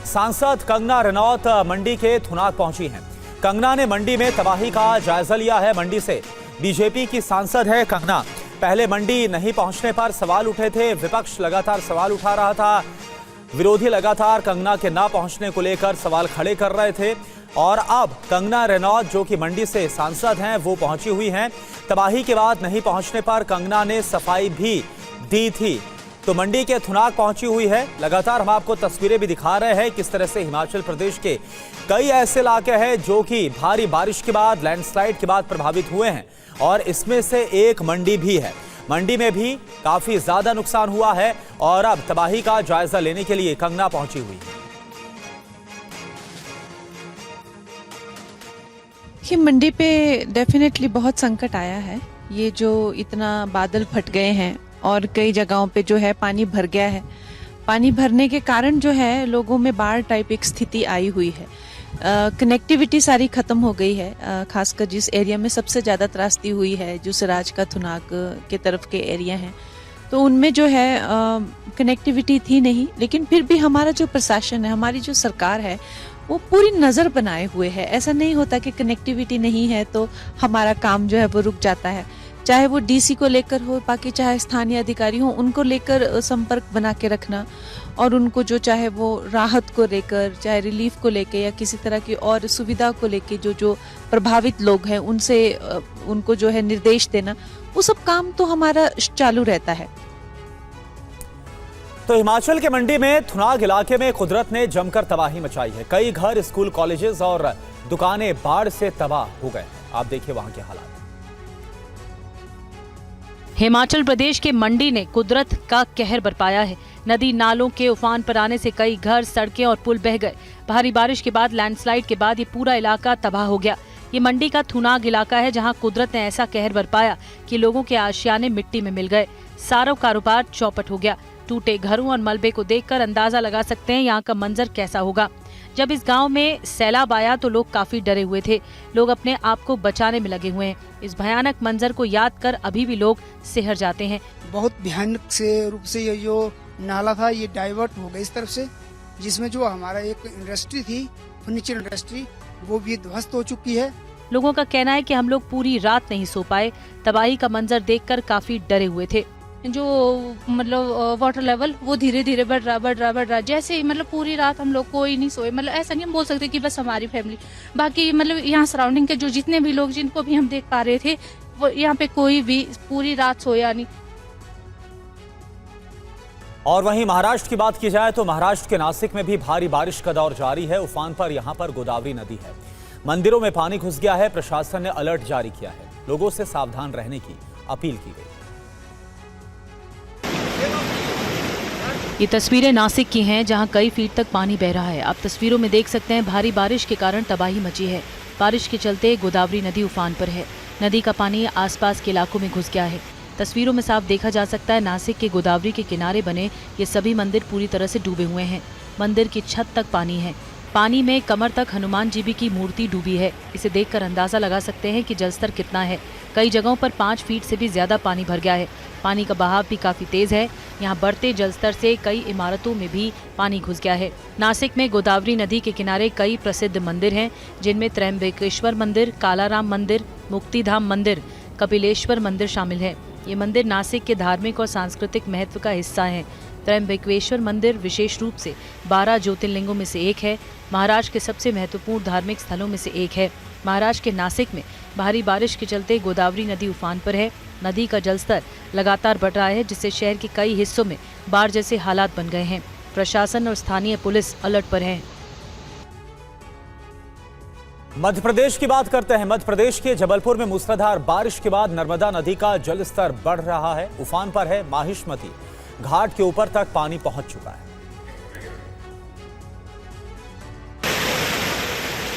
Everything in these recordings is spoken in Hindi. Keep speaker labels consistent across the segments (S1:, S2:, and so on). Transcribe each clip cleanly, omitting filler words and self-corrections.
S1: सांसद कंगना रनौत मंडी के थुनाग पहुंची हैं। कंगना ने मंडी में तबाही का जायजा लिया है। मंडी से बीजेपी की सांसद है कंगना। पहले मंडी नहीं पहुंचने पर सवाल उठे थे, विपक्ष लगातार सवाल उठा रहा था, विरोधी लगातार कंगना के ना पहुंचने को लेकर सवाल खड़े कर रहे थे। और अब कंगना रनौत जो कि मंडी से सांसद हैं वो पहुंची हुई हैं। तबाही के बाद नहीं पहुंचने पर कंगना ने सफाई भी दी थी। तो मंडी के थुनाग पहुंची हुई है। लगातार हम आपको तस्वीरें भी दिखा रहे हैं किस तरह से हिमाचल प्रदेश के कई ऐसे इलाके हैं जो कि भारी बारिश के बाद, लैंडस्लाइड के बाद प्रभावित हुए हैं और इसमें से एक मंडी भी है। मंडी में भी काफी ज्यादा नुकसान हुआ है और अब तबाही का जायजा लेने के लिए कंगना पहुंची हुई है।
S2: कि मंडी पे डेफिनेटली बहुत संकट आया है। ये जो इतना बादल फट गए हैं और कई जगहों पे जो है पानी भर गया है। पानी भरने के कारण जो है लोगों में बाढ़ टाइप एक स्थिति आई हुई है। कनेक्टिविटी सारी खत्म हो गई है। खासकर जिस एरिया में सबसे ज़्यादा त्रासदी हुई है, जो सिराज का थुनाग के तरफ के एरिया हैं, तो उनमें जो है कनेक्टिविटी थी नहीं। लेकिन फिर भी हमारा जो प्रशासन है, हमारी जो सरकार है, वो पूरी नज़र बनाए हुए है। ऐसा नहीं होता कि कनेक्टिविटी नहीं है तो हमारा काम जो है वो रुक जाता है। चाहे वो डीसी को लेकर हो, बाकी चाहे स्थानीय अधिकारी हो, उनको लेकर संपर्क बना के रखना और उनको जो चाहे वो राहत को लेकर, चाहे रिलीफ को लेकर या किसी तरह की और सुविधा को लेकर जो प्रभावित लोग हैं उनसे उनको जो है निर्देश देना, वो सब काम तो हमारा चालू रहता है।
S1: तो हिमाचल के मंडी में थुनाग इलाके में कुदरत ने जमकर तबाही मचाई है। कई घर, स्कूल, कॉलेजेस और दुकानें बाढ़ से तबाह हो गए। आप देखिए वहां के हालात।
S3: हिमाचल प्रदेश के मंडी ने कुदरत का कहर बरपाया है। नदी नालों के उफान पर आने से कई घर, सड़कें और पुल बह गए। भारी बारिश के बाद, लैंडस्लाइड के बाद ये पूरा इलाका तबाह हो गया। ये मंडी का थुनाग इलाका है जहां कुदरत ने ऐसा कहर बरपाया कि लोगों के आशियाने मिट्टी में मिल गए। सारा कारोबार चौपट हो गया। टूटे घरों और मलबे को देखकर अंदाजा लगा सकते हैं यहाँ का मंजर कैसा होगा। जब इस गांव में सैलाब आया तो लोग काफी डरे हुए थे। लोग अपने आप को बचाने में लगे हुए हैं। इस भयानक मंजर को याद कर अभी भी लोग सिहर जाते हैं।
S4: बहुत भयानक से रूप से ये जो नाला था ये डाइवर्ट हो गया इस तरफ से, जिसमें जो हमारा एक इंडस्ट्री थी, फर्नीचर इंडस्ट्री, वो भी ध्वस्त हो चुकी है।
S3: लोगों का कहना है कि हम लोग पूरी रात नहीं सो पाए। तबाही का मंजर देखकर काफी डरे हुए थे।
S5: जो मतलब वाटर लेवल वो धीरे धीरे बढ़ रहा। जैसे ही मतलब पूरी रात हम लोग कोई नहीं सोए। मतलब ऐसा नहीं हम बोल सकते कि बस हमारी फैमिली, बाकी मतलब यहाँ सराउंडिंग के जो जितने भी लोग जिनको भी हम देख पा रहे थे, वो यहाँ पे कोई भी पूरी रात सोया नहीं।
S1: और वहीं महाराष्ट्र की बात की जाए तो महाराष्ट्र के नासिक में भी भारी बारिश का दौर जारी है। उफान पर यहाँ पर गोदावरी नदी है। मंदिरों में पानी घुस गया है। प्रशासन ने अलर्ट जारी किया है। लोगों से सावधान रहने की अपील की गई।
S3: ये तस्वीरें नासिक की हैं जहां कई फीट तक पानी बह रहा है। आप तस्वीरों में देख सकते हैं भारी बारिश के कारण तबाही मची है। बारिश के चलते गोदावरी नदी उफान पर है। नदी का पानी आसपास के इलाकों में घुस गया है। तस्वीरों में साफ देखा जा सकता है नासिक के गोदावरी के किनारे बने ये सभी मंदिर पूरी तरह से डूबे हुए हैं। मंदिर की छत तक पानी है। पानी में कमर तक हनुमान जी की मूर्ति डूबी है। इसे देखकर अंदाजा लगा सकते हैं कि जलस्तर कितना है। कई जगहों पर 5 फीट से भी ज्यादा पानी भर गया है। पानी का बहाव भी काफी तेज है। यहाँ बढ़ते जलस्तर से कई इमारतों में भी पानी घुस गया है। नासिक में गोदावरी नदी के किनारे कई प्रसिद्ध मंदिर हैं, जिनमें त्र्यंबकेश्वर मंदिर, कालाराम मंदिर, मुक्तिधाम मंदिर, कपिलेश्वर मंदिर शामिल है। ये मंदिर नासिक के धार्मिक और सांस्कृतिक महत्व का हिस्सा है। त्र्यंबकेश्वर मंदिर विशेष रूप से 12 ज्योतिर्लिंगों में से एक है। महाराष्ट्र के सबसे महत्वपूर्ण धार्मिक स्थलों में से एक है। महाराष्ट्र के नासिक में भारी बारिश के चलते गोदावरी नदी उफान पर है। नदी का जलस्तर लगातार बढ़ रहा है, जिससे शहर के कई हिस्सों में बाढ़ जैसे हालात बन गए हैं। प्रशासन और स्थानीय पुलिस अलर्ट पर है।
S1: मध्य प्रदेश की बात करते हैं। मध्य प्रदेश के जबलपुर में मूसलाधार बारिश के बाद नर्मदा नदी का जलस्तर बढ़ रहा है। उफान पर है माहिष्मती। घाट के ऊपर तक पानी पहुंच चुका है।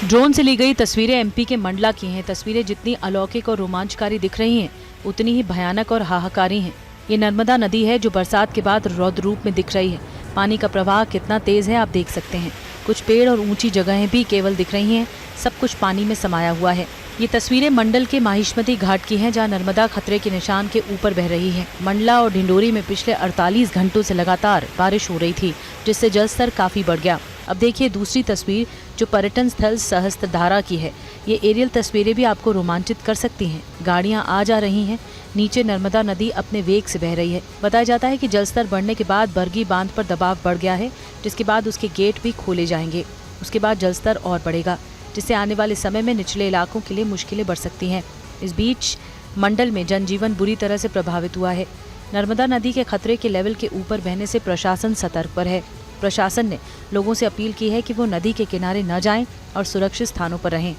S3: ड्रोन से ली गई तस्वीरें एमपी के मंडला की हैं। तस्वीरें जितनी अलौकिक और रोमांचकारी दिख रही हैं, उतनी ही भयानक और हाहाकारी हैं। ये नर्मदा नदी है जो बरसात के बाद रौद्र रूप में दिख रही है। पानी का प्रवाह कितना तेज है आप देख सकते हैं। कुछ पेड़ और ऊंची जगहें भी केवल दिख रही हैं। सब कुछ पानी में समाया हुआ है। ये तस्वीरें मंडल के माहिष्मती घाट की हैं, जहां नर्मदा खतरे के निशान के ऊपर बह रही है। मंडला और ढिंडोरी में पिछले 48 घंटों से लगातार बारिश हो रही थी, जिससे जलस्तर काफी बढ़ गया। अब देखिए दूसरी तस्वीर जो पर्यटन स्थल सहस्त्रधारा की है। ये एरियल तस्वीरें भी आपको रोमांचित कर सकती हैं। गाड़ियां आ जा रही हैं, नीचे नर्मदा नदी अपने वेग से बह रही है। बताया जाता है कि जलस्तर बढ़ने के बाद बरगी बांध पर दबाव बढ़ गया है, जिसके बाद उसके गेट भी खोले जाएंगे। उसके बाद जलस्तर और बढ़ेगा, जिससे आने वाले समय में निचले इलाकों के लिए मुश्किलें बढ़ सकती हैं। इस बीच मंडल में जनजीवन बुरी तरह से प्रभावित हुआ है। नर्मदा नदी के खतरे के लेवल के ऊपर बहने से प्रशासन सतर्क पर है। प्रशासन ने लोगों से अपील की है कि वो नदी के किनारे न जाएं और सुरक्षित स्थानों पर रहें।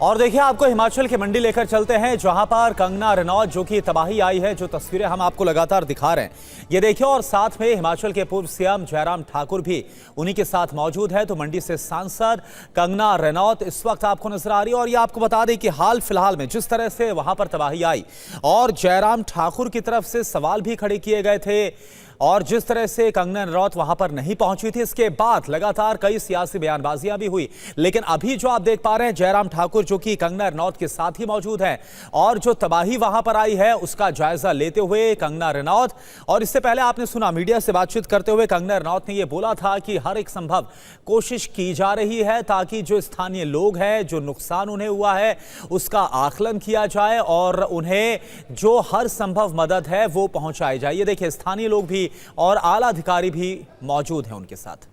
S1: और देखिए आपको हिमाचल की मंडी लेकर चलते हैं, जहां पर कंगना रनौत जो कि तबाही आई है, जो तस्वीरें हम आपको लगातार दिखा रहे हैं ये देखिए। और साथ में हिमाचल के पूर्व सीएम जयराम ठाकुर भी उन्हीं के साथ मौजूद है। तो मंडी से सांसद कंगना रनौत इस वक्त आपको नजर आ रही है। और ये आपको बता दें कि हाल फिलहाल में जिस तरह से वहां पर तबाही आई और जयराम ठाकुर की तरफ से सवाल भी खड़े किए गए थे और जिस तरह से कंगना रनौत वहां पर नहीं पहुंची थी, इसके बाद लगातार कई सियासी बयानबाजियां भी हुई। लेकिन अभी जो आप देख पा रहे हैं जयराम ठाकुर जो कि कंगना रनौत के साथ ही मौजूद हैं और जो तबाही वहां पर आई है उसका जायजा लेते हुए कंगना रनौत। और इससे पहले आपने सुना मीडिया से बातचीत करते हुए कंगना रनौत ने यह बोला था कि हर एक संभव कोशिश की जा रही है ताकि जो स्थानीय लोग हैं, जो नुकसान उन्हें हुआ है, उसका आकलन किया जाए और उन्हें जो हर संभव मदद है वो पहुंचाई जाए। ये देखिए स्थानीय लोग भी और आला अधिकारी भी मौजूद हैं उनके साथ।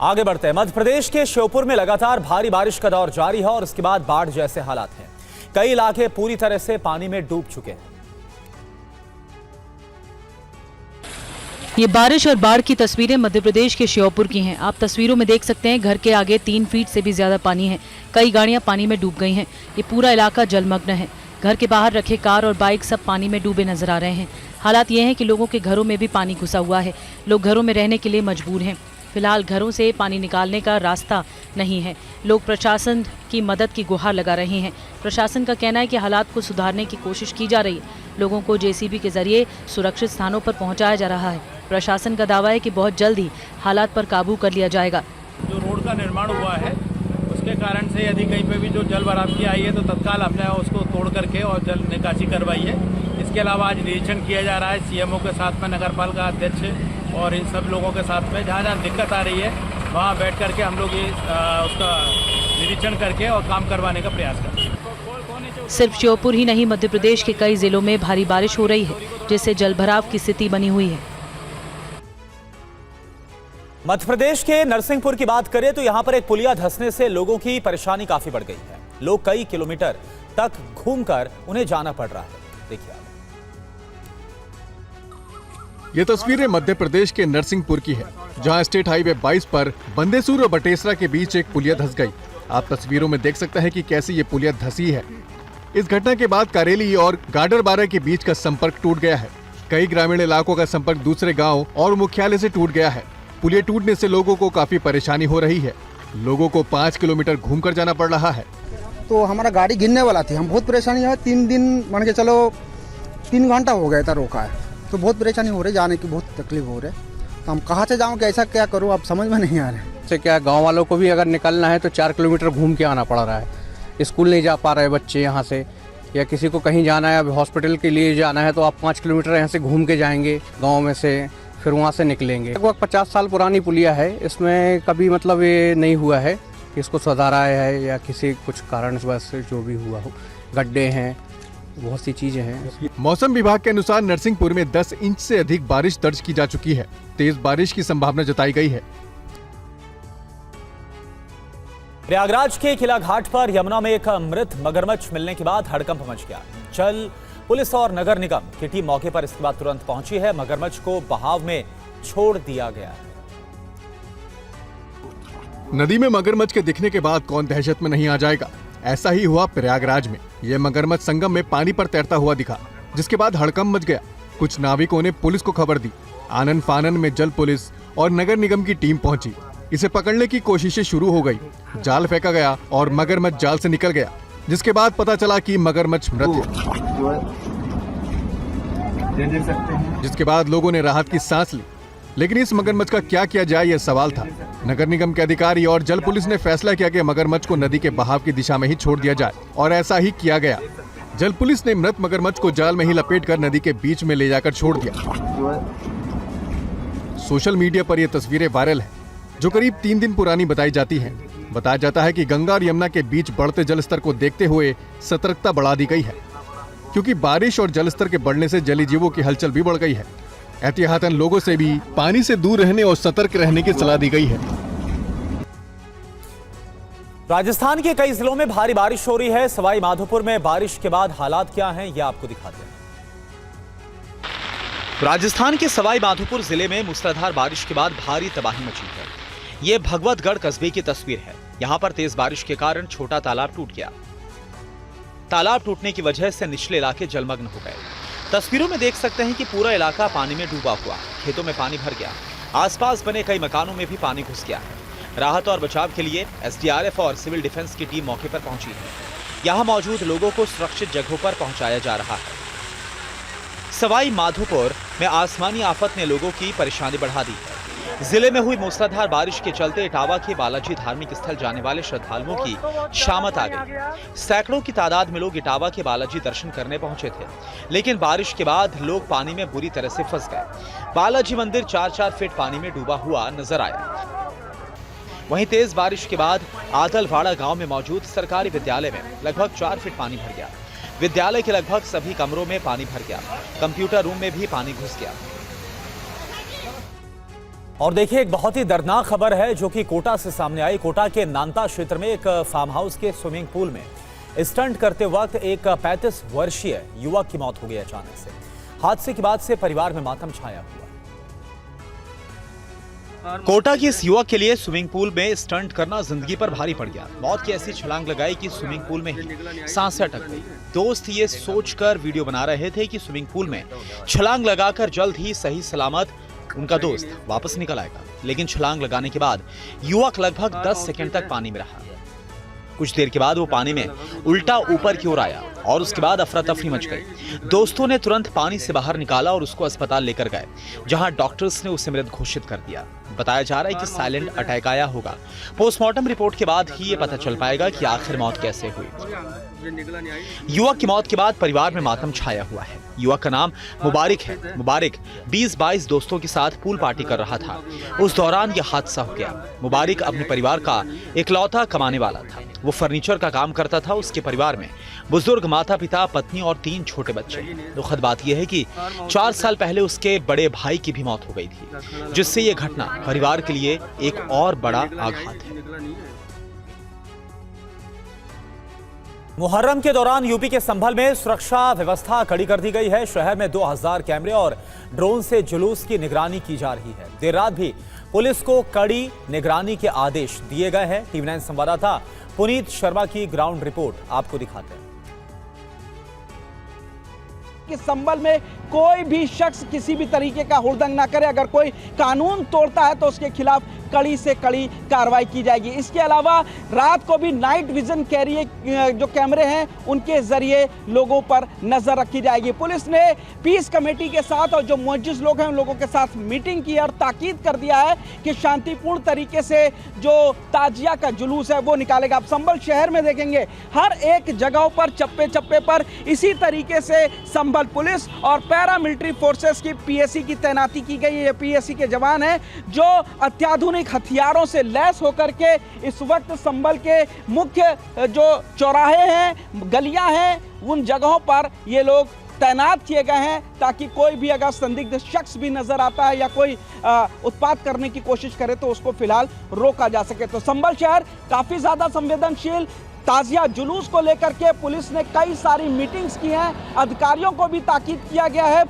S1: आगे बढ़ते हैं। मध्य प्रदेश के श्योपुर में लगातार भारी बारिश का दौर जारी है और इसके बाद बाढ़ जैसे हालात हैं। कई इलाके पूरी तरह से पानी में डूब चुके हैं।
S3: ये बारिश और बाढ़ की तस्वीरें मध्य प्रदेश के श्योपुर की हैं। आप तस्वीरों में देख सकते हैं घर के आगे 3 फीट से भी ज्यादा पानी है। कई गाड़ियां पानी में डूब गई हैं। ये पूरा इलाका जलमग्न है। घर के बाहर रखे कार और बाइक सब पानी में डूबे नजर आ रहे हैं। हालात ये हैं कि लोगों के घरों में भी पानी घुसा हुआ है। लोग घरों में रहने के लिए मजबूर हैं। फिलहाल घरों से पानी निकालने का रास्ता नहीं है। लोग प्रशासन की मदद की गुहार लगा रहे हैं। प्रशासन का कहना है कि हालात को सुधारने की कोशिश की जा रही है। लोगों को जेसीबी के जरिए सुरक्षित स्थानों पर पहुंचाया जा रहा है। प्रशासन का दावा है कि बहुत जल्द ही हालात पर काबू कर लिया जाएगा।
S6: जो रोड का निर्माण हुआ है उसके कारण से यदि कहीं पे भी जो जल भराव की आई है तो तत्काल हमने उसको तोड़ करके और जल निकासी करवाई है। इसके अलावा आज निरीक्षण किया जा रहा है सीएमओ के साथ में, नगरपालिका अध्यक्ष और इन सब लोगों के साथ में। जहाँ जहाँ दिक्कत आ रही है वहाँ बैठ करके हम लोग उसका निरीक्षण करके और काम करवाने का प्रयास करते हैं।
S3: सिर्फ श्योपुर ही नहीं, मध्य प्रदेश के कई जिलों में भारी बारिश हो रही है, जिससे जलभराव की स्थिति बनी हुई है।
S1: मध्य प्रदेश के नरसिंहपुर की बात करें तो यहां पर एक पुलिया धंसने से लोगों की परेशानी काफी बढ़ गई है। लोग कई किलोमीटर तक घूमकर उन्हें जाना पड़ रहा है। देखिए
S7: ये तस्वीरें मध्य प्रदेश के नरसिंहपुर की है, जहां स्टेट हाईवे 22 पर बंदेसूर और बटेसरा के बीच एक पुलिया धंस गई। आप तस्वीरों में देख सकते हैं कि कैसे ये पुलिया धंसी है। इस घटना के बाद कारेली और गाडरबारा के बीच का संपर्क टूट गया है। कई ग्रामीण इलाकों का संपर्क दूसरे गाँव और मुख्यालय से टूट गया है। पुलिया टूटने से लोगों को काफी परेशानी हो रही है। लोगों को 5 किलोमीटर घूमकर जाना पड़ रहा है।
S4: तो हमारा गाड़ी गिरने वाला थी, हम बहुत परेशानी है। 3 दिन मान के चलो 3 घंटा हो गया था रोका है, तो बहुत परेशानी हो रही, जाने की बहुत तकलीफ हो रही। तो हम कहाँ से जाऊँ, कैसा क्या करूँ, अब समझ में नहीं आ रहा है।
S8: से क्या गांव वालों को भी अगर निकलना है तो 4 किलोमीटर घूम के आना पड़ रहा है। स्कूल नहीं जा पा रहे बच्चे यहाँ से, या किसी को कहीं जाना है, अब हॉस्पिटल के लिए जाना है तो आप 5 किलोमीटर यहाँ से घूम के जाएंगे गाँव में से, फिर वहाँ से निकलेंगे। लगभग 50 साल पुरानी पुलिया है। इसमें कभी मतलब ये नहीं हुआ है कि इसको सुधारा है या किसी कुछ कारण बस जो भी हुआ हो। गड्ढे हैं, बहुत सी चीजें हैं।
S7: मौसम विभाग के अनुसार नरसिंहपुर में 10 इंच से अधिक बारिश दर्ज की जा चुकी है। तेज बारिश की संभावना जताई गई है।
S1: प्रयागराज के किला घाट पर यमुना में एक मृत मगरमच्छ मिलने के बाद हड़कंप मच गया। जल पुलिस और नगर निगम की टीम मौके पर इसके बाद तुरंत पहुंची है। मगरमच्छ को बहाव में छोड़ दिया गया है।
S7: नदी में मगरमच्छ के दिखने के बाद कौन दहशत में नहीं आ जाएगा। ऐसा ही हुआ प्रयागराज में। यह मगरमच्छ संगम में पानी पर तैरता हुआ दिखा, जिसके बाद हड़कंप मच गया। कुछ नाविकों ने पुलिस को खबर दी। आनन फानन में जल पुलिस और नगर निगम की टीम पहुंची। इसे पकड़ने की कोशिशें शुरू हो गई। जाल फेंका गया और मगरमच्छ जाल से निकल गया, जिसके बाद पता चला कि मगरमच्छ मृत है। जिसके बाद लोगों ने राहत की सांस ली। लेकिन इस मगरमच्छ का क्या किया जाए, यह सवाल था। नगर निगम के अधिकारी और जल पुलिस ने फैसला किया कि मगरमच्छ को नदी के बहाव की दिशा में ही छोड़ दिया जाए, और ऐसा ही किया गया। जल पुलिस ने मृत मगरमच्छ को जाल में ही लपेटकर नदी के बीच में ले जाकर छोड़ दिया। सोशल मीडिया पर यह तस्वीरें वायरल हैं, जो करीब 3 दिन पुरानी बताई जाती हैं। बताया जाता है कि गंगा और यमुना के बीच बढ़ते जलस्तर को देखते हुए सतर्कता बढ़ा दी गई है, क्योंकि बारिश और जलस्तर के बढ़ने से जलीय जीवों की हलचल भी बढ़ गई है। एहतियातन लोगों से भी पानी से दूर रहने और सतर्क रहने की सलाह दी गई है।
S1: राजस्थान के कई जिलों में भारी बारिश हो रही है। सवाई माधोपुर में बारिश के बाद हालात क्या हैं, ये आपको दिखाते हैं। राजस्थान के सवाई माधोपुर जिले में मूसलाधार बारिश के बाद भारी तबाही मची है। ये भगवतगढ़ कस्बे की तस्वीर है। यहां पर तेज बारिश के कारण छोटा तालाब टूट गया। तालाब टूटने की वजह से निचले इलाके जलमग्न हो गए। तस्वीरों में देख सकते हैं कि पूरा इलाका पानी में डूबा हुआ, खेतों में पानी भर गया। आसपास बने कई मकानों में भी पानी घुस गया है। राहत और बचाव के लिए एसडीआरएफ और सिविल डिफेंस की टीम मौके पर पहुंची है। यहां मौजूद लोगों को सुरक्षित जगहों पर पहुंचाया जा रहा है। सवाई माधोपुर में आसमानी आफत ने लोगों की परेशानी बढ़ा दी है। जिले में हुई मूसलाधार बारिश के चलते इटावा के बालाजी धार्मिक स्थल जाने वाले श्रद्धालुओं की शामत आ गई। सैकड़ों की तादाद में लोग इटावा के बालाजी दर्शन करने पहुंचे थे, लेकिन बारिश के बाद लोग पानी में बुरी तरह से फंस गए। बालाजी मंदिर 4-4 फीट पानी में डूबा हुआ नजर आया। वहीं तेज बारिश के बाद आदलवाड़ा गांव में मौजूद सरकारी विद्यालय में लगभग 4 फीट पानी भर गया। विद्यालय के लगभग सभी कमरों में पानी भर गया। कंप्यूटर रूम में भी पानी घुस गया। और देखिए, एक बहुत ही दर्दनाक खबर है जो कि कोटा से सामने आई। कोटा के नांता क्षेत्र में एक फार्म हाउस के स्विमिंग पूल में स्टंट करते वक्त एक 35 वर्षीय युवक की मौत हो गई अचानक से। हादसे के बाद से परिवार में मातम छाया हुआ। कोटा के इस युवक के लिए स्विमिंग पूल में स्टंट करना जिंदगी पर भारी पड़ गया। मौत की ऐसी छलांग लगाई कि स्विमिंग पूल में ही सांसें अटक गई। दोस्त ये सोचकर वीडियो बना रहे थे कि स्विमिंग पूल में छलांग लगाकर जल्द ही सही सलामत उनका दोस्त वापस निकल आएगा, लेकिन छलांग लगाने के बाद युवक लगभग 10 सेकंड तक पानी में रहा। कुछ देर के बाद वो पानी में उल्टा ऊपर की ओर आया और उसके बाद अफरा तफरी मच गई। दोस्तों ने तुरंत पानी से बाहर निकाला और उसको अस्पताल लेकर गए, जहां डॉक्टर्स ने उसे मृत घोषित कर दिया। बताया जा रहा है कि साइलेंट अटैक आया होगा। पोस्टमार्टम रिपोर्ट के बाद ही ये पता चल पाएगा कि आखिर मौत कैसे हुई। युवक की मौत के बाद परिवार में मातम छाया हुआ है। युवक का नाम मुबारिक है। मुबारिक 20-22 दोस्तों के साथ पूल पार्टी कर रहा था। उस दौरान यह हादसा हो गया। मुबारिक अपने परिवार का इकलौता कमाने वाला था। वो फर्नीचर का काम करता था। उसके परिवार में बुजुर्ग माता पिता, पत्नी और 3 छोटे बच्चे। दुखद बात यह है कि 4 साल पहले उसके बड़े भाई की भी मौत हो गई थी, जिससे ये घटना परिवार के लिए एक और बड़ा आघात है। मुहर्रम के दौरान यूपी के संभल में सुरक्षा व्यवस्था कड़ी कर दी गई है। शहर में 2000 कैमरे और ड्रोन से जुलूस की निगरानी की जा रही है। देर रात भी पुलिस को कड़ी निगरानी के आदेश दिए गए हैं। टीवी 9 संवाददाता पुनीत शर्मा की ग्राउंड रिपोर्ट आपको दिखाते हैं
S9: कि संभल में कोई भी शख्स किसी भी तरीके का हुड़दंग ना करे। अगर कोई कानून तोड़ता है तो उसके खिलाफ कड़ी से कड़ी कार्रवाई की जाएगी। इसके अलावा रात को भी नाइट विजन जो कैमरे हैं उनके जरिए लोगों पर नजर रखी जाएगी। पुलिस ने पीस कमेटी के साथ और जो मौजूद लोग हैं उन लोगों के साथ मीटिंग की और ताकीद कर दिया है कि शांतिपूर्ण तरीके से जो ताजिया का जुलूस है वो निकालेगा। आप संभल शहर में देखेंगे हर एक जगह पर चप्पे चप्पे पर इसी तरीके से संभल पुलिस और पैरामिलिट्री फोर्सेस की पीएसी की तैनाती की गई है। ये पीएसी के जवान हैं जो अत्याधुनिक हथियारों से लैस होकर के इस वक्त संभल के मुख्य जो चौराहे हैं, गलियां हैं, उन जगहों पर ये लोग तैनात किए गए हैं ताकि कोई भी अगर संदिग्ध शख्स भी नजर आता है या कोई उत्पात करने की कोशिश करे तो उसको फिलहाल रोका जा सके। तो संभल शहर काफी ज्यादा संवेदनशील। ताजिया जुलूस को लेकर के पुलिस ने कई सारी मीटिंग्स की हैं। अधिकारियों को भी ताकीद किया गया है।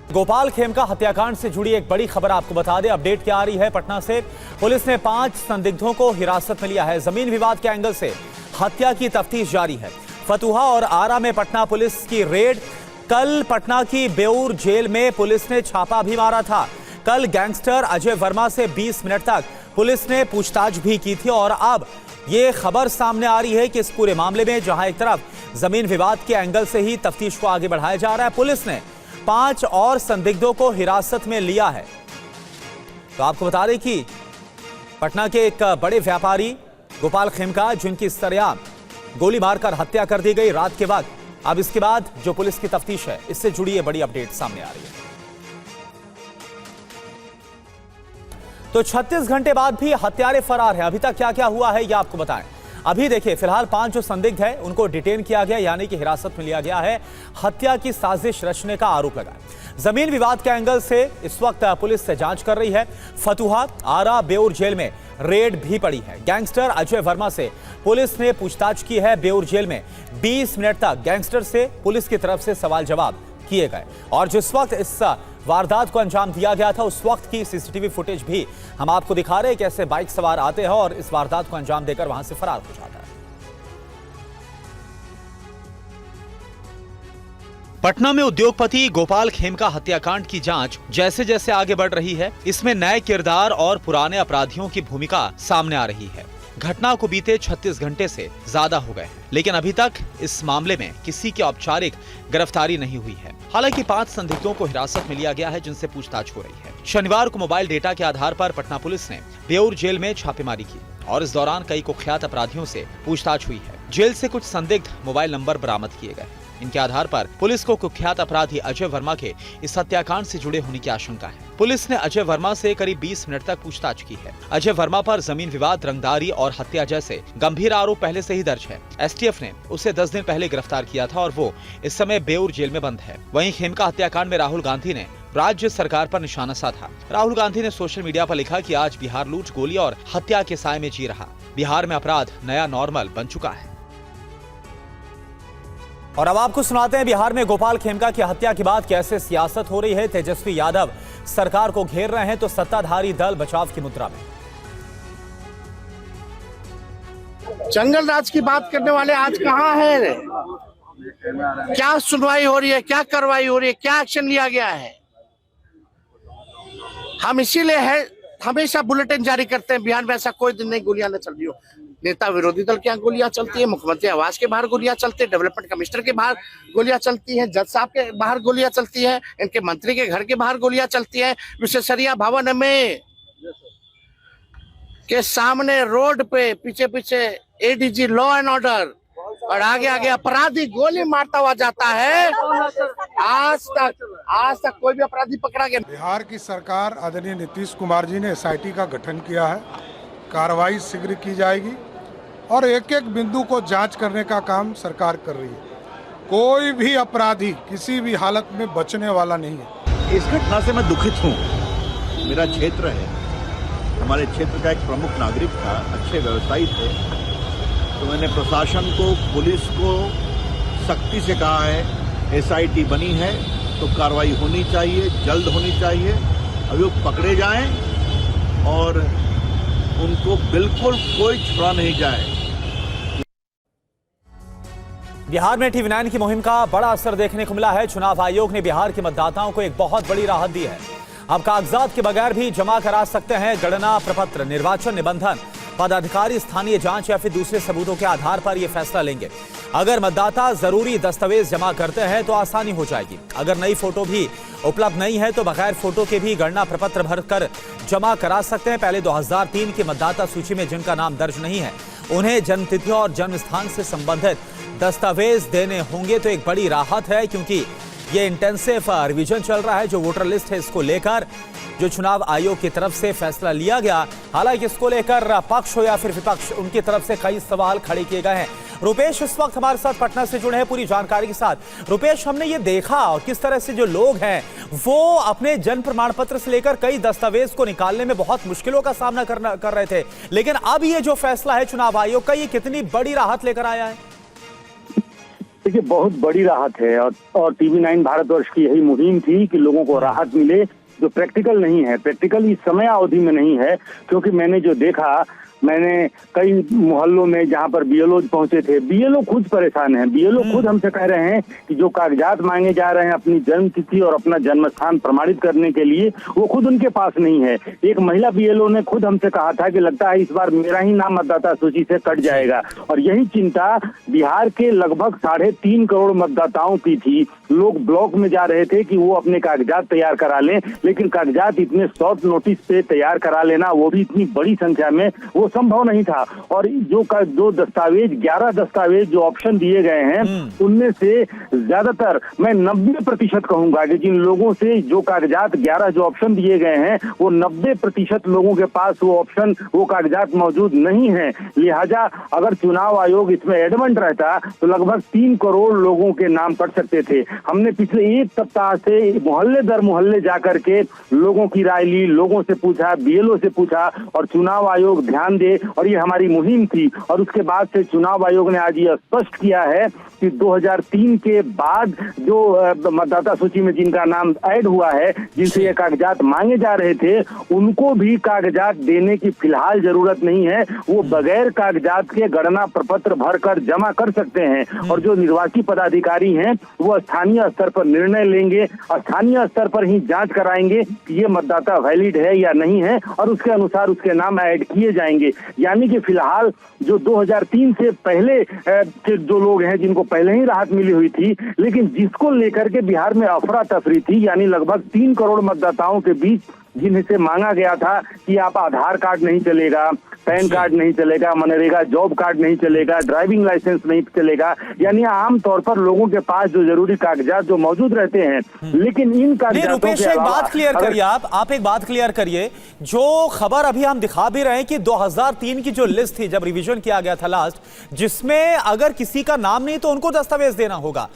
S1: गोपाल खेमका हत्याकांड से जुड़ी एक बड़ी खबर आपको बता दें। अपडेट क्या आ रही है पटना से? पुलिस ने 5 संदिग्धों को हिरासत में लिया है। जमीन विवाद के एंगल से हत्या की तफ्तीश जारी है। फतुहा और आरा में पटना पुलिस की रेड। कल पटना की बेऊर जेल में पुलिस ने छापा भी मारा था। कल गैंगस्टर अजय वर्मा से 20 मिनट तक पुलिस ने पूछताछ भी की थी। और अब ये खबर सामने आ रही है कि इस पूरे मामले में जहां एक तरफ जमीन विवाद के एंगल से ही तफ्तीश को आगे बढ़ाया जा रहा है, पुलिस ने 5 और संदिग्धों को हिरासत में लिया है। तो आपको बता दें कि पटना के एक बड़े व्यापारी गोपाल खेमका, जिनकी सरेआम गोली मारकर हत्या कर दी गई, रात के वक्त अब इसके बाद जो पुलिस की तफ्तीश है, इससे जुड़ी ये बड़ी अपडेट सामने आ रही है। तो 36 घंटे बाद भी हत्यारे फरार है। अभी तक क्या क्या हुआ है ये आपको बताएं। अभी देखिए, फिलहाल 5 जो संदिग्ध है उनको डिटेन किया गया, यानी कि हिरासत में लिया गया है। हत्या की साजिश रचने का आरोप लगा है। जमीन विवाद के एंगल से इस वक्त पुलिस से जांच कर रही है। फतुहा, आरा, बेउर जेल में रेड भी पड़ी है। गैंगस्टर अजय वर्मा से पुलिस ने पूछताछ की है। बेउर जेल में 20 मिनट तक गैंगस्टर से पुलिस की तरफ से सवाल जवाब किए गए और जिस वक्त इस वारदात को अंजाम दिया गया था उस वक्त की सीसीटीवी फुटेज भी हम आपको दिखा रहे हैं। कैसे बाइक सवार आते हैं और इस वारदात को अंजाम देकर वहां से फरार हो जाता है। पटना में उद्योगपति गोपाल खेमका हत्याकांड की जांच जैसे जैसे आगे बढ़ रही है, इसमें नए किरदार और पुराने अपराधियों की भूमिका सामने आ रही है। घटना को बीते 36 घंटे से ज्यादा हो गए हैं, लेकिन अभी तक इस मामले में किसी की औपचारिक गिरफ्तारी नहीं हुई है। हालांकि 5 संदिग्धों को हिरासत में लिया गया है, जिनसे पूछताछ हो रही है। शनिवार को मोबाइल डेटा के आधार पर पटना पुलिस ने बेउर जेल में छापेमारी की और इस दौरान कई कुख्यात अपराधियों से पूछताछ हुई है। जेल से कुछ संदिग्ध मोबाइल नंबर बरामद किए गए। इनके आधार पर पुलिस को कुख्यात अपराधी अजय वर्मा के इस हत्याकांड से जुड़े होने की आशंका है। पुलिस ने अजय वर्मा से करीब 20 मिनट तक पूछताछ की है। अजय वर्मा पर जमीन विवाद, रंगदारी और हत्या जैसे गंभीर आरोप पहले से ही दर्ज है। एसटीएफ ने उसे 10 दिन पहले गिरफ्तार किया था और वो इस समय बेउर जेल में बंद है। वहीं खेमका हत्याकांड में राहुल गांधी ने राज्य सरकार पर निशाना साधा। राहुल गांधी ने सोशल मीडिया पर लिखा कि आज बिहार लूट, गोली और हत्या के साए में जी रहा। बिहार में अपराध नया नॉर्मल बन चुका है। और अब आपको सुनाते हैं बिहार में गोपाल खेमका की हत्या के बाद कैसे सियासत हो रही है। तेजस्वी यादव सरकार को घेर रहे हैं तो सत्ताधारी दल बचाव की मुद्रा में।
S10: जंगल राज की बात करने वाले आज कहाँ हैं? क्या सुनवाई हो रही है, क्या कार्रवाई हो रही है, क्या एक्शन लिया गया है? हम इसीलिए है हमेशा बुलेटिन जारी करते हैं, बिहार में ऐसा कोई दिन नहीं गोलियां न चल रही हो। नेता विरोधी दल के यहाँ गोलियां चलती है, मुख्यमंत्री आवास के बाहर गोलियां चलती है, डेवलपमेंट कमिश्नर के बाहर गोलियां चलती हैं, जज साहब के बाहर गोलियां चलती है, इनके मंत्री के घर के बाहर गोलियां चलती है, विशेषरिया भवन में के सामने रोड पे पीछे पीछे एडीजी लॉ एंड ऑर्डर और आगे आगे अपराधी गोली मारता हुआ जाता है। आज तक कोई भी अपराधी पकड़ा गया।
S11: बिहार की सरकार आदरणीय नीतीश कुमार जी ने एसआईटी का गठन किया है। कार्रवाई शीघ्र की जाएगी और एक एक बिंदु को जांच करने का काम सरकार कर रही है। कोई भी अपराधी किसी भी हालत में बचने वाला नहीं है।
S12: इस घटना से मैं दुखित हूँ। मेरा क्षेत्र है, हमारे क्षेत्र का एक प्रमुख नागरिक था, अच्छे व्यवसायी थे, तो मैंने प्रशासन को, पुलिस को सख्ती से कहा है एसआईटी बनी है तो कार्रवाई होनी चाहिए, जल्द होनी चाहिए, अभियुक्त पकड़े जाएं और उनको बिल्कुल कोई छुड़ा नहीं जाए।
S1: बिहार में TV9 की मुहिम का बड़ा असर देखने को मिला है। चुनाव आयोग ने बिहार के मतदाताओं को एक बहुत बड़ी राहत दी है। अब कागजात के बगैर भी जमा करा सकते हैं गणना प्रपत्र, निर्वाचन निबंधन। पदाधिकारी स्थानीय जांच या फिर दूसरे सबूतों के आधार पर यह फैसला लेंगे। अगर मतदाता जरूरी दस्तावेज जमा करते हैं तो आसानी हो जाएगी। अगर नई फोटो भी उपलब्ध नहीं है तो बगैर फोटो के भी गणना प्रपत्र भरकर जमा करा सकते हैं। पहले 2003 की मतदाता सूची में जिनका नाम दर्ज नहीं है उन्हें जन्मतिथि और जन्म स्थान से संबंधित दस्तावेज देने होंगे। तो एक बड़ी राहत है, क्योंकि ये इंटेंसिव रिवीजन चल रहा है जो वोटर लिस्ट है, इसको लेकर जो चुनाव आयोग की तरफ से फैसला लिया गया। हालांकि इसको लेकर पक्ष हो या फिर विपक्ष, उनकी तरफ से कई सवाल खड़े किए गए हैं। रुपेश इस वक्त हमारे साथ पटना से जुड़े हैं पूरी जानकारी के साथ। रुपेश, हमने ये देखा किस तरह से जो लोग हैं वो अपने जन्म प्रमाण पत्र से लेकर कई दस्तावेज को निकालने में बहुत मुश्किलों का सामना कर रहे थे, लेकिन अब ये जो फैसला है चुनाव आयोग का, ये कितनी बड़ी राहत लेकर आया है?
S13: देखिए, बहुत बड़ी राहत है और TV9 भारतवर्ष की यही मुहिम थी कि लोगों को राहत मिले जो प्रैक्टिकल नहीं है, प्रैक्टिकल इस समय अवधि में नहीं है। क्योंकि मैंने जो देखा, मैंने कई मोहल्लों में जहां पर बीएलओ पहुंचे थे, बीएलओ खुद परेशान हैं। बीएलओ खुद हमसे कह रहे हैं कि जो कागजात मांगे जा रहे हैं अपनी जन्म तिथि और अपना जन्म स्थान प्रमाणित करने के लिए, वो खुद उनके पास नहीं है। एक महिला बीएलओ ने खुद हमसे कहा था कि लगता है इस बार मेरा ही नाम मतदाता सूची से कट जाएगा। और यही चिंता बिहार के लगभग 3.5 करोड़ मतदाताओं की थी लोग ब्लॉक में जा रहे थे कि वो अपने कागजात तैयार करा लें, लेकिन कागजात इतने शॉर्ट नोटिस पे तैयार करा लेना, वो भी इतनी बड़ी संख्या में, वो संभव नहीं था। और जो दस्तावेज 11 दस्तावेज जो ऑप्शन दिए गए हैं उनमें से ज्यादातर, मैं 90% कहूंगा कि जिन लोगों से जो कागजात 11 जो ऑप्शन दिए गए हैं वो 90% लोगों के पास वो ऑप्शन, वो कागजात मौजूद नहीं है। लिहाजा अगर चुनाव आयोग इसमें एडमंट रहता तो लगभग 3 करोड़ लोगों के नाम कट सकते थे। हमने पिछले 1 सप्ताह से मोहल्ले दर मोहल्ले जाकर के लोगों की राय ली, लोगों से पूछा, बीएलओ से पूछा, और चुनाव आयोग ध्यान दे, और ये हमारी मुहिम थी। और उसके बाद से चुनाव आयोग ने आज ये स्पष्ट किया है कि 2003 के बाद जो मतदाता सूची में जिनका नाम ऐड हुआ है, जिनसे ये कागजात मांगे जा रहे थे, उनको भी कागजात देने की फिलहाल जरूरत नहीं है। वो बगैर कागजात के गणना प्रपत्र भरकर जमा कर सकते हैं। और जो निर्वाची पदाधिकारी हैं वो स्थानीय स्तर पर निर्णय लेंगे, स्थानीय स्तर पर ही जांच कराएंगे कि ये मतदाता वैलिड है या नहीं है, और उसके अनुसार उसके नाम ऐड किए जाएंगे। यानी कि फिलहाल जो 2003 से पहले के जो लोग हैं, जिनको पहले ही राहत मिली हुई थी, लेकिन जिसको लेकर के बिहार में अफरा तफरी थी, यानी लगभग 3 करोड़ मतदाताओं के बीच जिनसे मांगा गया था कि आप आधार कार्ड नहीं चलेगा, पैन कार्ड नहीं चलेगा, मनरेगा जॉब कार्ड नहीं चलेगा, ड्राइविंग लाइसेंस नहीं चलेगा, यानी आमतौर पर लोगों के पास जो जरूरी कागजात जो मौजूद रहते हैं, लेकिन इन कागजातों के
S1: एक बात क्लियर करिए, आप एक बात क्लियर करिए। जो खबर अभी हम दिखा भी रहे हैं कि 2003 की जो लिस्ट थी, जब रिवीजन किया गया था लास्ट, जिसमें अगर किसी का नाम नहीं तो उनको दस्तावेज देना होगा,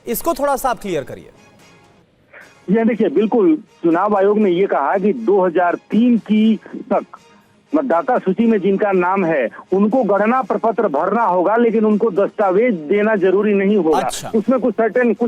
S1: इसको थोड़ा सा आप क्लियर करिए।
S13: ये देखिए, बिल्कुल चुनाव आयोग ने ये कहा कि 2003 की तक मतदाता सूची में जिनका नाम है उनको गणना प्रपत्र भरना होगा, लेकिन उनको दस्तावेज देना जरूरी नहीं होगा।
S1: अच्छा।
S13: उसमें कुछ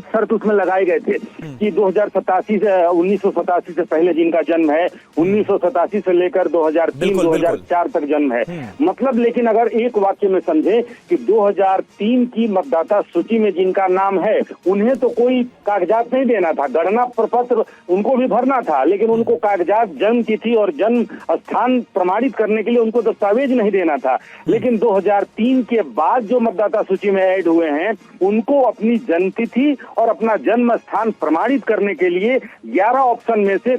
S13: शर्त उसमें लगाए गए थे कि 1987 से पहले जिनका जन्म है, 1987 से लेकर 2003-2004 तक जन्म है, मतलब। लेकिन अगर एक वाक्य में समझे कि 2003 की मतदाता सूची में जिनका नाम है उन्हें तो कोई कागजात नहीं देना था, गणना प्रपत्र उनको भी भरना था, लेकिन उनको कागजात, जन्म तिथि और जन्म स्थान प्रमाणित करने के लिए उनको दस्तावेज नहीं देना था। लेकिन 2003 के बाद जो मतदाता सूची में ऐड हुए हैं उनको अपनी जन्म तिथि और अपना जन्म स्थान प्रमाणित करने के लिए 11 ऑप्शन में से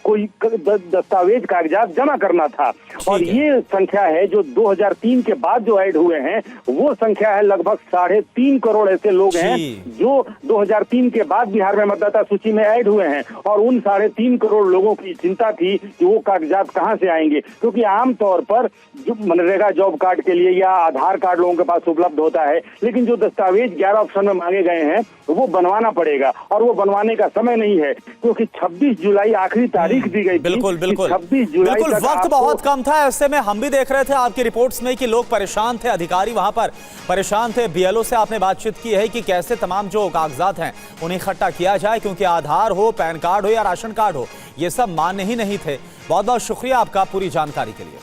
S13: कोई दस्तावेज, कागजात जमा करना था। और ये संख्या है जो 2003 के बाद जो ऐड हुए हैं, वो संख्या है लगभग 3.5 करोड़ ऐसे लोग हैं जो 2003 के बाद बिहार में मतदाता सूची में ऐड हुए हैं। और उन 3.5 करोड़ लोगों की चिंता थी कि वो कागजात कहां से आएंगे, क्योंकि आमतौर पर जो मनरेगा जॉब कार्ड के लिए या आधार कार्ड लोगों के पास उपलब्ध होता है, लेकिन जो दस्तावेज 11 ऑप्शन में मांगे गए हैं वो बनवाना पड़ेगा, और वो बनवाने का समय नहीं है, क्योंकि 26 जुलाई आखिरी तारीख दी गई।
S1: बिल्कुल
S13: 26 जुलाई तक
S1: वक्त बहुत कम था। ऐसे में हम भी देख रहे थे आपकी रिपोर्ट्स में कि लोग परेशान थे, अधिकारी वहां पर परेशान थे। बीएलओ से आपने बातचीत की है कि कैसे तमाम जो कागजात हैं उन्हें इकट्ठा किया जाए, क्योंकि आधार हो, पैन कार्ड हो या राशन कार्ड हो, ये सब मान्य ही नहीं थे। बहुत बहुत शुक्रिया आपका पूरी जानकारी के लिए।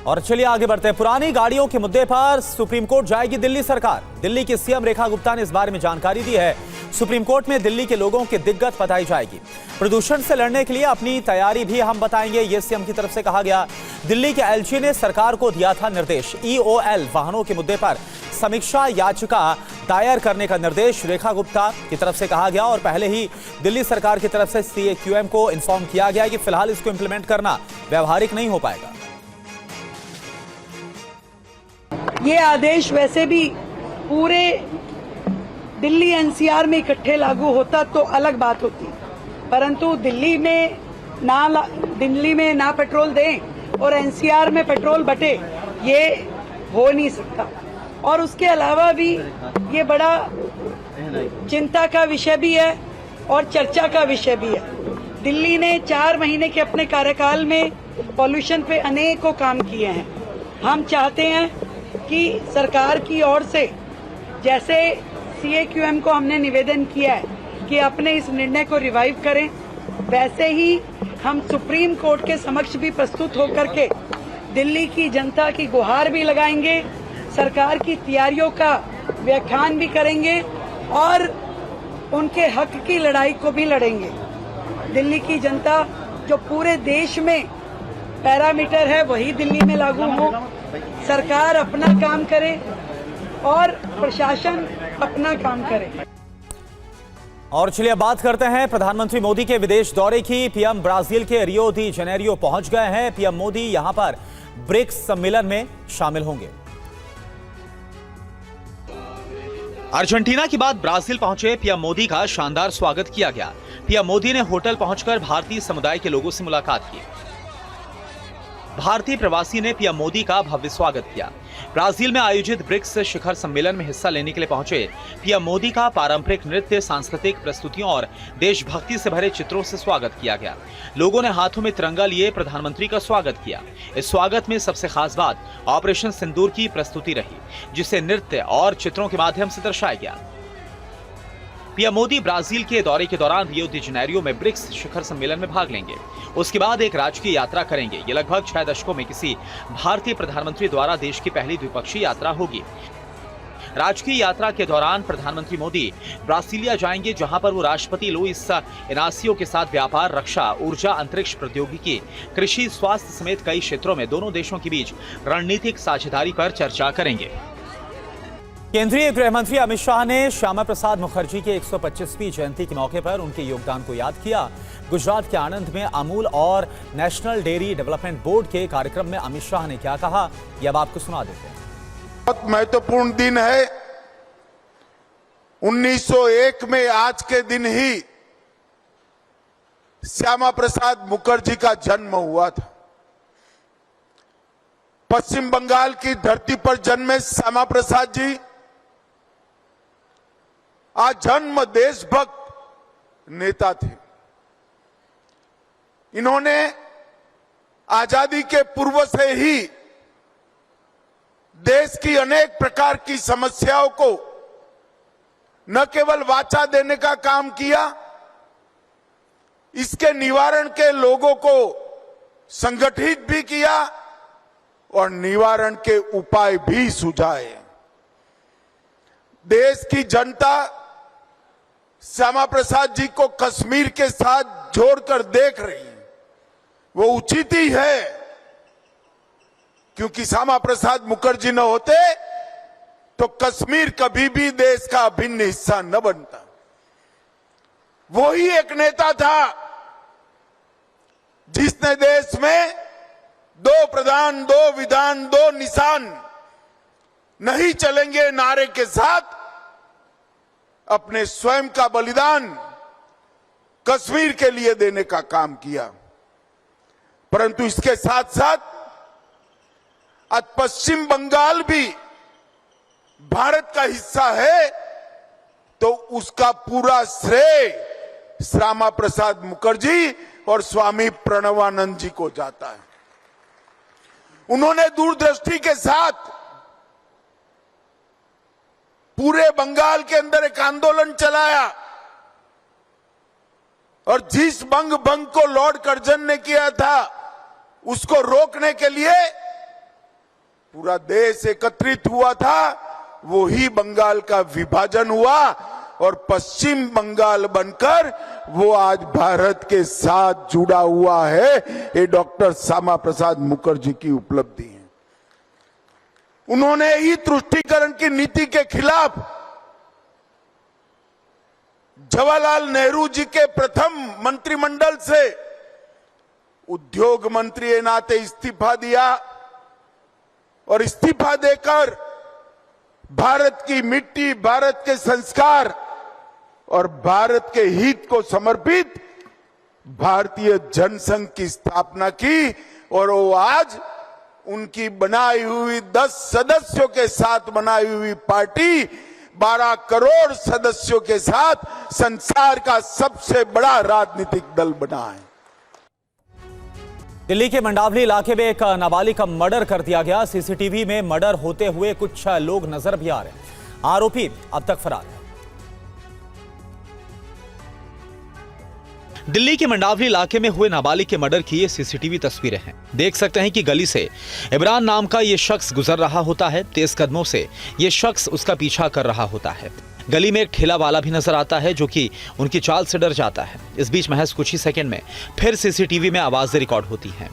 S1: और चलिए आगे बढ़ते हैं। पुरानी गाड़ियों के मुद्दे पर सुप्रीम कोर्ट जाएगी दिल्ली सरकार। दिल्ली की सीएम रेखा गुप्ता ने इस बारे में जानकारी दी है। सुप्रीम कोर्ट में दिल्ली के लोगों की दिक्कत बताई जाएगी। प्रदूषण से लड़ने के लिए अपनी तैयारी भी हम बताएंगे, ये सीएम की तरफ से कहा गया। दिल्ली के एलजी ने सरकार को दिया था निर्देश, ईओएल वाहनों के मुद्दे पर समीक्षा याचिका दायर करने का निर्देश रेखा गुप्ता की तरफ से कहा गया। और पहले ही दिल्ली सरकार की तरफ से सीएक्यूएम को इन्फॉर्म किया गया कि फिलहाल इसको इंप्लीमेंट करना व्यावहारिक नहीं हो पाएगा।
S14: ये आदेश वैसे भी पूरे दिल्ली एनसीआर में इकट्ठे लागू होता तो अलग बात होती, परंतु दिल्ली में ना पेट्रोल दें और एनसीआर में पेट्रोल बटे, ये हो नहीं सकता। और उसके अलावा भी ये बड़ा चिंता का विषय भी है और चर्चा का विषय भी है। दिल्ली ने 4 महीने के अपने कार्यकाल में पॉल्यूशन पे अनेकों काम किए हैं। हम चाहते हैं कि सरकार की ओर से, जैसे सीएक्यूएम को हमने निवेदन किया है कि अपने इस निर्णय को रिवाइव करें, वैसे ही हम सुप्रीम कोर्ट के समक्ष भी प्रस्तुत होकर के दिल्ली की जनता की गुहार भी लगाएंगे, सरकार की तैयारियों का व्याख्यान भी करेंगे और उनके हक की लड़ाई को भी लड़ेंगे। दिल्ली की जनता, जो पूरे देश में पैरामीटर है वही दिल्ली में लागू हो, सरकार अपना काम करे, और प्रशासन अपना काम करे।
S1: और चलिए अब बात करते हैं प्रधानमंत्री मोदी के विदेश दौरे की। पीएम ब्राजील के रियो डी जेनेरियो पहुंच गए हैं। पीएम मोदी यहां पर ब्रिक्स सम्मेलन में शामिल होंगे। अर्जेंटीना के बाद ब्राजील पहुंचे पीएम मोदी का शानदार स्वागत किया गया। पीएम मोदी ने होटल पहुंचकर भारतीय समुदाय के लोगों से मुलाकात की। भारतीय प्रवासी ने पीएम मोदी का भव्य स्वागत किया। ब्राजील में आयोजित ब्रिक्स शिखर सम्मेलन में हिस्सा लेने के लिए पहुंचे पीएम मोदी का पारंपरिक नृत्य, सांस्कृतिक प्रस्तुतियों और देशभक्ति से भरे चित्रों से स्वागत किया गया। लोगों ने हाथों में तिरंगा लिए प्रधानमंत्री का स्वागत किया। इस स्वागत में सबसे खास बात ऑपरेशन सिंदूर की प्रस्तुति रही, जिसे नृत्य और चित्रों के माध्यम से दर्शाया गया। पीएम मोदी ब्राजील के दौरे के दौरान रियो डी जेनेरियो में ब्रिक्स शिखर सम्मेलन में भाग लेंगे। उसके बाद एक राजकीय यात्रा करेंगे। ये लगभग 6 दशकों में किसी भारतीय प्रधानमंत्री द्वारा देश की पहली द्विपक्षीय यात्रा होगी। राजकीय यात्रा के दौरान प्रधानमंत्री मोदी ब्रासीलिया जाएंगे, जहां पर वो राष्ट्रपति लुइस इनासियो के साथ व्यापार, रक्षा, ऊर्जा, अंतरिक्ष प्रौद्योगिकी, कृषि, स्वास्थ्य समेत कई क्षेत्रों में दोनों देशों के बीच रणनीतिक साझेदारी पर चर्चा करेंगे। केंद्रीय गृह मंत्री अमित शाह ने श्यामा प्रसाद मुखर्जी के 125वीं जयंती के मौके पर उनके योगदान को याद किया। गुजरात के आणंद में अमूल और नेशनल डेयरी डेवलपमेंट बोर्ड के कार्यक्रम में अमित शाह ने क्या कहा, यह अब आपको सुना देते हैं।
S11: बहुत महत्वपूर्ण दिन है। 1901 में आज के दिन ही श्यामा प्रसाद मुखर्जी का जन्म हुआ था। पश्चिम बंगाल की धरती पर जन्मे श्यामा प्रसाद जी आज जन्म देशभक्त नेता थे। इन्होंने आजादी के पूर्व से ही देश की अनेक प्रकार की समस्याओं को न केवल वाचा देने का काम किया, इसके निवारण के लोगों को संगठित भी किया और निवारण के उपाय भी सुझाए। देश की जनता श्यामा प्रसाद जी को कश्मीर के साथ जोड़कर देख रही है। वो उचित ही है, क्योंकि श्यामा प्रसाद मुखर्जी न होते तो कश्मीर कभी भी देश का अभिन्न हिस्सा न बनता। वो ही एक नेता था जिसने देश में 2 प्रधान, 2 विधान, 2 निशान नहीं चलेंगे नारे के साथ अपने स्वयं का बलिदान कश्मीर के लिए देने का काम किया। परंतु इसके साथ साथ आज पश्चिम बंगाल भी भारत का हिस्सा है, तो उसका पूरा श्रेय श्यामा प्रसाद मुखर्जी और स्वामी प्रणवानंद जी को जाता है। उन्होंने दूरदृष्टि के साथ पूरे बंगाल के अंदर एक आंदोलन चलाया और जिस बंग को लॉर्ड कर्जन ने किया था, उसको रोकने के लिए पूरा देश एकत्रित हुआ था। वो ही बंगाल का विभाजन हुआ और पश्चिम बंगाल बनकर वो आज भारत के साथ जुड़ा हुआ है। ये डॉक्टर श्यामा प्रसाद मुखर्जी की उपलब्धि है। उन्होंने ही तुष्टीकरण की नीति के खिलाफ जवाहरलाल नेहरू जी के प्रथम मंत्रिमंडल से उद्योग मंत्री के नाते इस्तीफा दिया और इस्तीफा देकर भारत की मिट्टी, भारत के संस्कार और भारत के हित को समर्पित भारतीय जनसंघ की स्थापना की। और वो आज उनकी बनाई हुई 10 सदस्यों के साथ बनाई हुई पार्टी 12 करोड़ सदस्यों के साथ संसार का सबसे बड़ा राजनीतिक दल बना है।
S1: दिल्ली के मंडावली इलाके में एक नाबालिग का मर्डर कर दिया गया। सीसीटीवी में मर्डर होते हुए कुछ लोग नजर भी आ रहे हैं। आरोपी अब तक फरार है। दिल्ली के मंडावली इलाके में हुए नाबालिग के मर्डर की ये सीसीटीवी तस्वीरें हैं। देख सकते हैं कि गली से इमरान नाम का ये शख्स गुजर रहा होता है। तेज कदमों से ये शख्स उसका पीछा कर रहा होता है। गली में एक ठेला वाला भी नजर आता है जो कि उनकी चाल से डर जाता है। इस बीच महज कुछ ही सेकंड में फिर सीसीटीवी में आवाजें रिकॉर्ड होती हैं।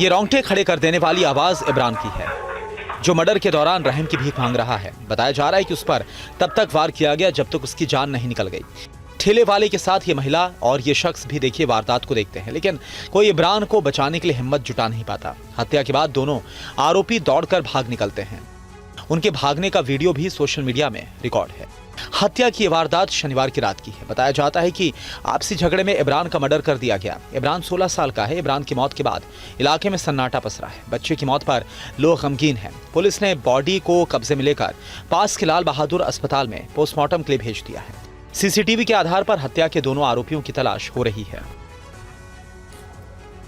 S1: ये रोंगटे खड़े कर देने वाली आवाज इमरान की है, जो मर्डर के दौरान रहम की भीख मांग रहा है। बताया जा रहा है कि उस पर तब तक वार किया गया जब तक उसकी जान नहीं निकल गई। ठेले वाले के साथ ये महिला और ये शख्स भी देखिए वारदात को देखते हैं, लेकिन कोई इमरान को बचाने के लिए हिम्मत जुटा नहीं पाता। हत्या के बाद दोनों आरोपी दौड़कर भाग निकलते हैं। उनके भागने का वीडियो भी सोशल मीडिया में रिकॉर्ड है। हत्या की वारदात शनिवार की रात की है। बताया जाता है कि आपसी झगड़े में इमरान का मर्डर कर दिया गया। इमरान 16 साल का है। इमरान की मौत के बाद इलाके में सन्नाटा पसरा है। बच्चे की मौत पर लोग गमगीन हैं। पुलिस ने बॉडी को कब्जे में लेकर पास के लाल बहादुर अस्पताल में पोस्टमार्टम के लिए भेज दिया है। सीसीटीवी के आधार पर हत्या के दोनों आरोपियों की तलाश हो रही है।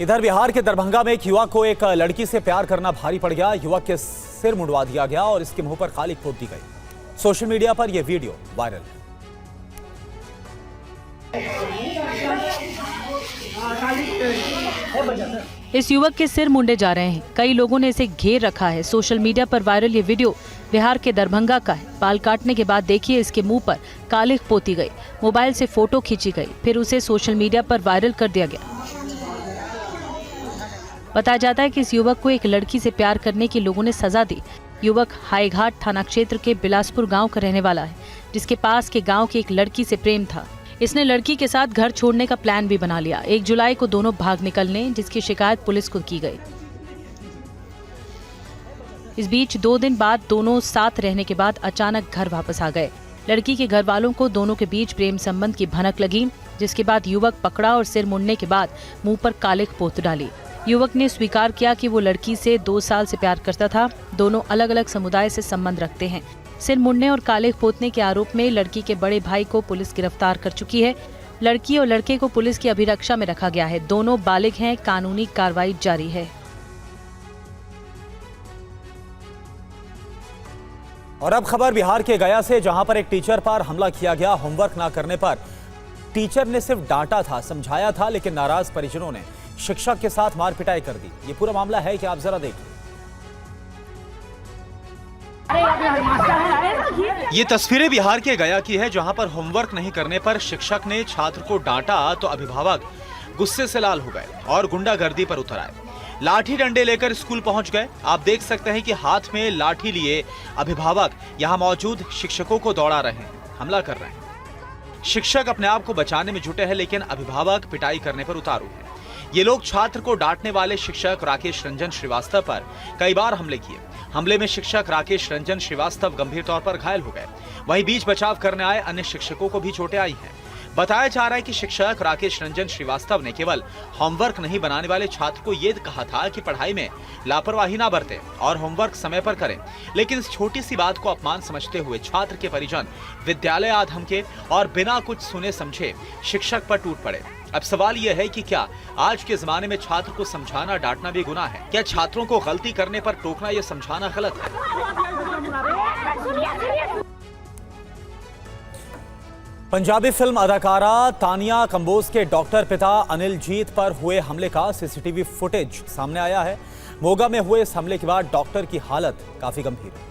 S1: इधर बिहार के दरभंगा में एक युवक को एक लड़की से प्यार करना भारी पड़ गया। युवक के सिर मुंडवा दिया गया और इसके मुंह पर खाली पोत दी गई। सोशल मीडिया पर यह वीडियो वायरल
S3: है। इस युवक के सिर मुंडे जा रहे हैं। कई लोगों ने इसे घेर रखा है। सोशल मीडिया पर वायरल ये वीडियो बिहार के दरभंगा का है। बाल काटने के बाद देखिए इसके मुंह पर कालिख पोती गई। मोबाइल से फोटो खींची गई, फिर उसे सोशल मीडिया पर वायरल कर दिया गया। बताया जाता है कि इस युवक को एक लड़की से प्यार करने की लोगों ने सजा दी। युवक हाईघाट थाना क्षेत्र के बिलासपुर गांव का रहने वाला है, जिसके पास के गांव की एक लड़की से प्रेम था। इसने लड़की के साथ घर छोड़ने का प्लान भी बना लिया। 1 जुलाई को दोनों भाग निकलने, जिसकी शिकायत पुलिस को की गई। इस बीच 2 दिन बाद दोनों साथ रहने के बाद अचानक घर वापस आ गए। लड़की के घर वालों को दोनों के बीच प्रेम संबंध की भनक लगी, जिसके बाद युवक पकड़ा और सिर मुड़ने के बाद मुंह पर कालिख पोत डाली। युवक ने स्वीकार किया कि वो लड़की से 2 साल से प्यार करता था। दोनों अलग अलग समुदाय से संबंध रखते हैं। सिर मुड़ने और कालिख पोतने के आरोप में लड़की के बड़े भाई को पुलिस गिरफ्तार कर चुकी है। लड़की और लड़के को पुलिस की अभिरक्षा में रखा गया है। दोनों बालिग हैं। कानूनी कार्रवाई जारी है।
S1: और अब खबर बिहार के गया से, जहां पर एक टीचर पर हमला किया गया। होमवर्क ना करने पर टीचर ने सिर्फ डांटा था, समझाया था, लेकिन नाराज परिजनों ने शिक्षक के साथ मार पिटाई कर दी। ये पूरा मामला है कि आप जरा देखिए। ये तस्वीरें बिहार के गया की है, जहां पर होमवर्क नहीं करने पर शिक्षक ने छात्र को डांटा तो अभिभावक गुस्से से लाल हो गए और गुंडागर्दी पर उतर आए। लाठी डंडे लेकर स्कूल पहुंच गए। आप देख सकते हैं कि हाथ में लाठी लिए अभिभावक यहां मौजूद शिक्षकों को दौड़ा रहे हैं, हमला कर रहे हैं। शिक्षक अपने आप को बचाने में जुटे हैं, लेकिन अभिभावक पिटाई करने पर उतारू हैं। ये लोग छात्र को डांटने वाले शिक्षक राकेश रंजन श्रीवास्तव पर कई बार हमले किए। हमले में शिक्षक राकेश रंजन श्रीवास्तव गंभीर तौर पर घायल हो गए। वहीं बीच बचाव करने आए अन्य शिक्षकों को भी चोटें आई हैं। बताया जा रहा है कि शिक्षक राकेश रंजन श्रीवास्तव ने केवल होमवर्क नहीं बनाने वाले छात्र को यह कहा था कि पढ़ाई में लापरवाही ना बरतें और होमवर्क समय पर करें, लेकिन इस छोटी सी बात को अपमान समझते हुए छात्र के परिजन विद्यालय आ धमके और बिना कुछ सुने समझे शिक्षक पर टूट पड़े। अब सवाल यह है कि क्या आज के जमाने में छात्र को समझाना डांटना भी गुनाह है? क्या छात्रों को गलती करने पर टोकना या समझाना गलत है? पंजाबी फिल्म अदाकारा तानिया कंबोज के डॉक्टर पिता अनिल जीत पर हुए हमले का सीसीटीवी फुटेज सामने आया है। मोगा में हुए इस हमले के बाद डॉक्टर की हालत काफी गंभीर है।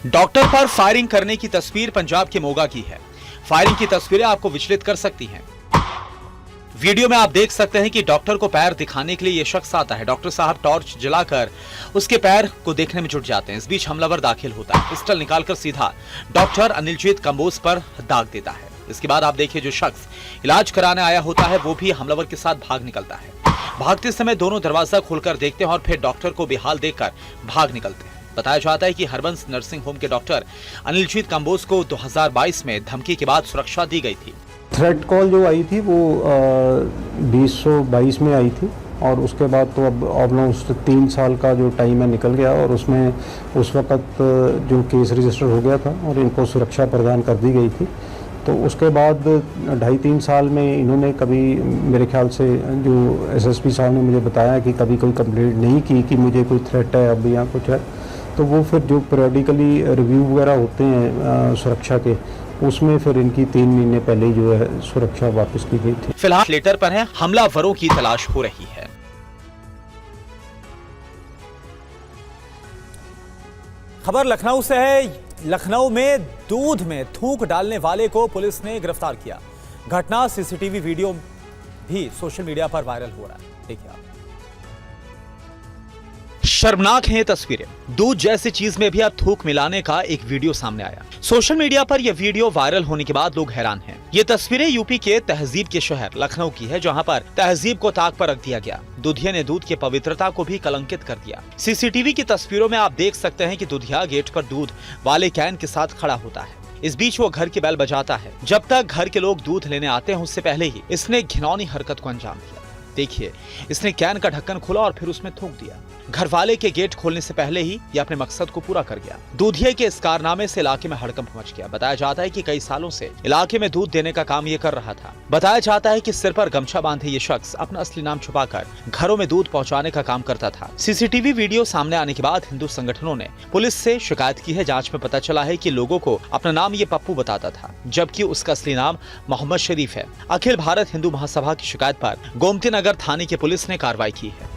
S1: डॉक्टर पर फायरिंग करने की तस्वीर पंजाब के मोगा की है। फायरिंग की तस्वीरें आपको विचलित कर सकती हैं। वीडियो में आप देख सकते हैं कि डॉक्टर को पैर दिखाने के लिए यह शख्स आता है। डॉक्टर साहब टॉर्च जलाकर उसके पैर को देखने में जुट जाते हैं। इस बीच हमलावर दाखिल होता है, पिस्टल निकालकर सीधा डॉक्टर अनिलजीत कंबोज पर दाग देता है। इसके बाद आप देखिए जो शख्स इलाज कराने आया होता है वो भी हमलावर के साथ भाग निकलता है। भागते समय दोनों दरवाजा खोलकर देखते हैं और फिर डॉक्टर को बेहाल देखकर भाग निकलते हैं। बताया जाता है कि हरबंस नर्सिंग होम के डॉक्टर अनिलजीत कंबोज को 2022 में धमकी के बाद सुरक्षा दी गई थी।
S15: थ्रेट कॉल जो आई थी वो 2022 में आई थी और उसके बाद तो अब ऑलमोस्ट 3 साल का जो टाइम है निकल गया और उसमें उस वक़्त जो केस रजिस्टर हो गया था और इनको सुरक्षा प्रदान कर दी गई थी। तो उसके बाद 2.5-3 साल में इन्होंने कभी मेरे ख्याल से जो एसएसपी साहब ने मुझे बताया कि कभी कोई कंप्लेंट नहीं की कि मुझे कोई थ्रेट है अब यहाँ कुछ है। तो वो फिर जो पीरियडिकली रिव्यू वगैरह होते हैं सुरक्षा के, उसमें फिर इनकी 3 महीने पहले जो है सुरक्षा वापस की गई थी।
S1: फिलहाल लेटर पर है, हमलावरों की तलाश हो रही है। खबर लखनऊ से है। लखनऊ में दूध में थूक डालने वाले को पुलिस ने गिरफ्तार किया। घटना सीसीटीवी वीडियो भी सोशल मीडिया पर वायरल हो रहा है। देखिए आप। शर्मनाक हैं ये तस्वीरें। दूध जैसी चीज में भी अब थूक मिलाने का एक वीडियो सामने आया। सोशल मीडिया पर यह वीडियो वायरल होने के बाद लोग हैरान हैं। ये तस्वीरें यूपी के तहजीब के शहर लखनऊ की है, जहां पर तहजीब को ताक पर रख दिया गया। दूधिया ने दूध की पवित्रता को भी कलंकित कर दिया। सीसीटीवी की तस्वीरों में आप देख सकते हैं कि दूधिया गेट पर दूध वाले कैन के साथ खड़ा होता है। इस बीच वो घर की बेल बजाता है। जब तक घर के लोग दूध लेने आते हैं उससे पहले ही इसने घिनौनी हरकत को अंजाम दिया। देखिए, इसने कैन का ढक्कन खोला और फिर उसमें थूक दिया। घर वाले के गेट खोलने से पहले ही ये अपने मकसद को पूरा कर गया। दूधिया के इस कारनामे से इलाके में हड़कंप मच गया। बताया जाता है कि कई सालों से इलाके में दूध देने का काम ये कर रहा था। बताया जाता है कि सिर पर गमछा बांधे ये शख्स अपना असली नाम छुपाकर घरों में दूध पहुंचाने का काम करता था। सीसीटीवी वीडियो सामने आने के बाद हिंदू संगठनों ने पुलिस से शिकायत की है। जांच में पता चला है कि लोगों को अपना नाम ये पप्पू बताता था, जबकि उसका असली नाम मोहम्मद शरीफ है। अखिल भारत हिंदू महासभा की शिकायत पर गोमती नगर थाने की पुलिस ने कार्रवाई की है।